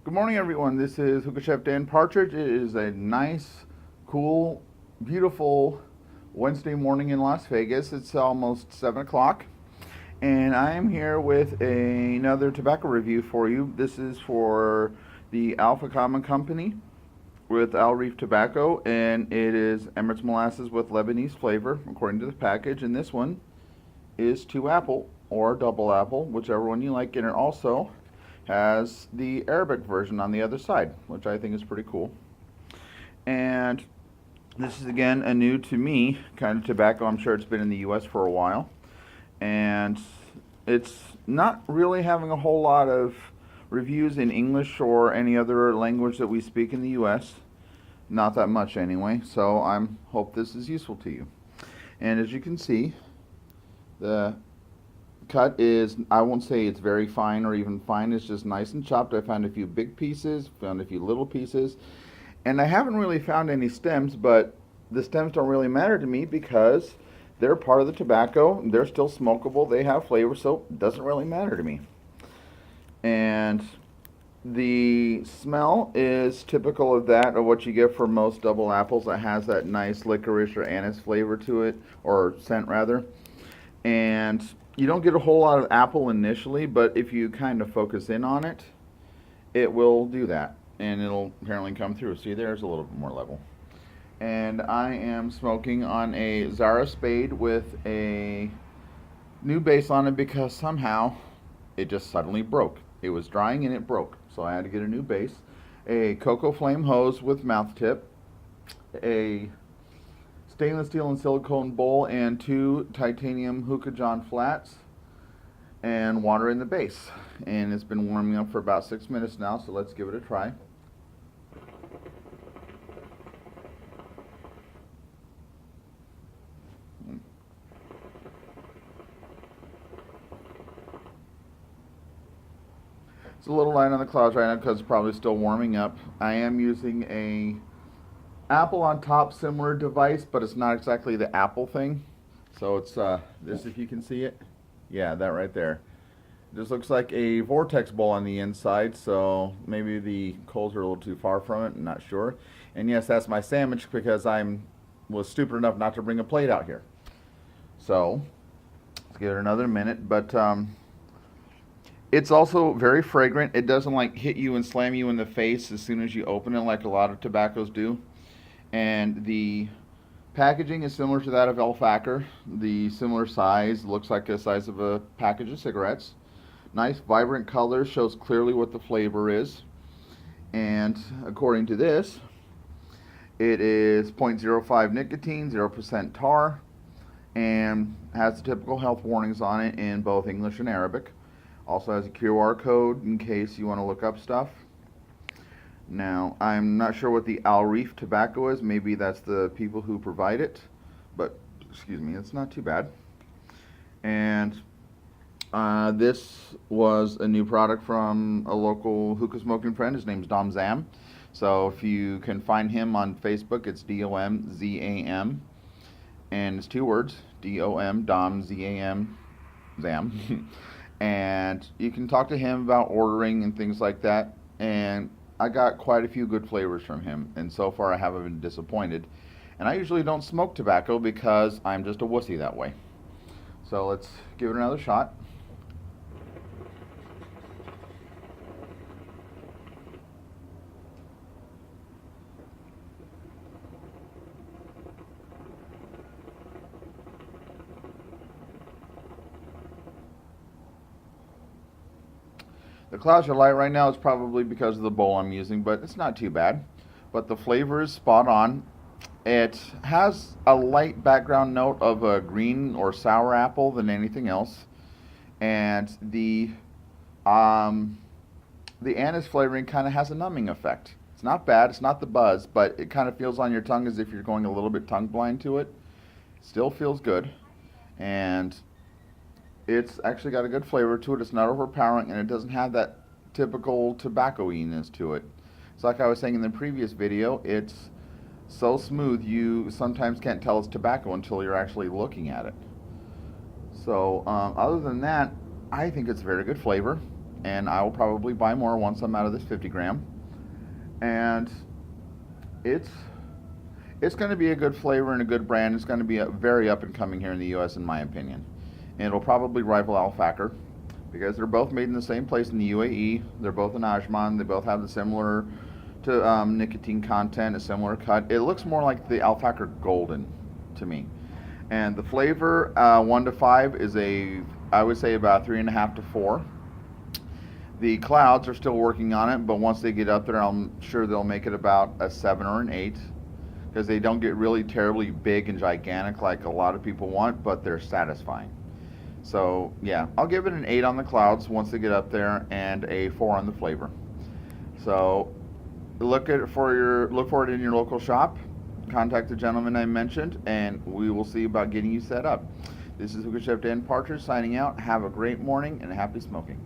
Good morning, everyone. This is Hookah Chef Dan Partridge. It is a nice, cool, beautiful Wednesday morning in Las Vegas. It's almost 7 o'clock, and I am here with another tobacco review for you. This is for the Fakhamah company with Al Reef Tobacco, and it is Emirates molasses with Lebanese flavor, according to the package. And this one is 2 apple or double apple, whichever one you like, and it also has the Arabic version on the other side, which I think is pretty cool. And this is again a new to me kind of tobacco. I'm sure it's been in the US for a while, and it's not really having a whole lot of reviews in English or any other language that we speak in the US. Not that much anyway, so I hope this is useful to you. And as you can see, the cut is, I won't say it's very fine or even fine, it's just nice and chopped. I found a few big pieces, found a few little pieces, and I haven't really found any stems, but the stems don't really matter to me because they're part of the tobacco. They're still smokable, they have flavor, so it doesn't really matter to me. And the smell is typical of that, of what you get for most double apples. It has that nice licorice or anise flavor to it, or scent rather. And you don't get a whole lot of apple initially, but if you kind of focus in on it, it will do that, and it'll apparently come through. See, there's a little bit more level. And I am smoking on a Zara Spade with a new base on it because somehow it just suddenly broke. It was drying and it broke, so I had to get a new base. A Cocoa Flame hose with mouth tip, a stainless steel and silicone bowl, and 2 titanium Hookah John flats, and water in the base. And it's been warming up for about 6 minutes now, so let's give it a try. It's a little light on the clouds right now because it's probably still warming up. I am using a Apple on top similar device, but it's not exactly the Apple thing. So it's this, if you can see it. Yeah, that right there. It just looks like a vortex bowl on the inside, so maybe the coals are a little too far from it, I'm not sure. And yes, that's my sandwich because was stupid enough not to bring a plate out here. So let's give it another minute, but it's also very fragrant. It doesn't like hit you and slam you in the face as soon as you open it like a lot of tobaccos do. And the packaging is similar to that of El Fakr. The similar size, looks like the size of a package of cigarettes. Nice vibrant color, shows clearly what the flavor is. And according to this, it is 0.05 nicotine, 0% tar, and has the typical health warnings on it in both English and Arabic. Also has a QR code in case you want to look up stuff. Now, I'm not sure what the Al Reef tobacco is. Maybe that's the people who provide it. But, excuse me, it's not too bad. And this was a new product from a local hookah smoking friend. His name's Dom Zam. So if you can find him on Facebook, it's DOMZAM. And it's 2 words, DOM, Dom, ZAM, Zam. And you can talk to him about ordering and things like that. And I got quite a few good flavors from him, and so far I haven't been disappointed. And I usually don't smoke tobacco because I'm just a wussy that way. So let's give it another shot. The clouds are light right now. It's probably because of the bowl I'm using, but it's not too bad. But the flavor is spot on. It has a light background note of a green or sour apple than anything else. And the anise flavoring kind of has a numbing effect. It's not bad. It's not the buzz, but it kind of feels on your tongue as if you're going a little bit tongue blind to it. Still feels good. And it's actually got a good flavor to it. It's not overpowering, and it doesn't have that typical tobacco-iness to it. So like I was saying in the previous video, it's so smooth you sometimes can't tell it's tobacco until you're actually looking at it. So other than that, I think it's a very good flavor. and I will probably buy more once I'm out of this 50 gram. And it's going to be a good flavor and a good brand. It's going to be very up and coming here in the U.S. in my opinion. And it'll probably rival Al-Fakr because they're both made in the same place in the UAE. They're both in Ajman. They both have the similar to nicotine content, a similar cut. It looks more like the Al-Fakr Golden to me. And the flavor, 1 to 5, is I would say about 3.5 to 4. The clouds are still working on it, but once they get up there, I'm sure they'll make it about a 7 or an 8, because they don't get really terribly big and gigantic like a lot of people want, but they're satisfying. So yeah, I'll give it an 8 on the clouds once they get up there, and a 4 on the flavor. So look for it in your local shop. Contact the gentleman I mentioned, and we will see about getting you set up. This is Hookah Chef Dan Partridge signing out. Have a great morning and happy smoking.